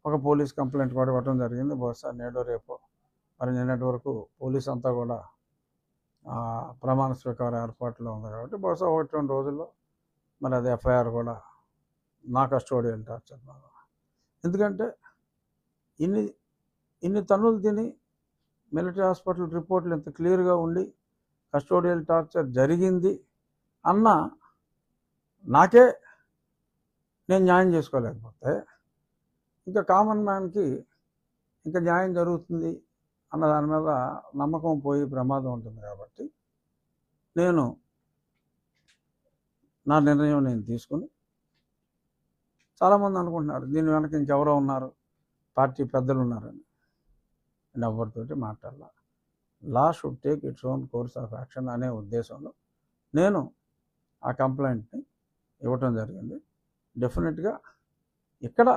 ఒక police complaint కూడా ఇవ్వడం జరిగింది. బహుశా నేడో రేపో మరి నిన్నటి వరకు పోలీస్ అంతా కూడా ప్రమాణ స్వీకార ఏర్పాట్లో ఉంది కాబట్టి బహుశా 1-2 రోజుల్లో మరి అది ఎఫ్ఐఆర్ కూడా నా కస్టోడియల్ టార్చర్ మీద. ఎందుకంటే ఇన్ని తన్నులు తిని మిలిటరీ హాస్పిటల్ రిపోర్ట్లు ఇంత క్లియర్గా ఉండి కస్టోడియల్ టార్చర్ జరిగింది అన్న నాకే నేను న్యాయం చేసుకోలేకపోతే ఇంకా కామన్ మ్యాన్కి ఇంకా న్యాయం జరుగుతుంది అన్న దాని మీద నమ్మకం పోయి ప్రమాదం ఉంటుంది. కాబట్టి నేను నా నిర్ణయం నేను తీసుకుని, చాలామంది అనుకుంటున్నారు దీని వెనక ఇంకెవరో ఉన్నారు, పార్టీ పెద్దలు ఉన్నారని. నేను ఎవరితోటి మాట్లాడాల. Law should take its own course of action అనే ఉద్దేశంలో నేను ఆ కంప్లైంట్ని ఇవ్వటం జరిగింది. డెఫినెట్గా ఇక్కడ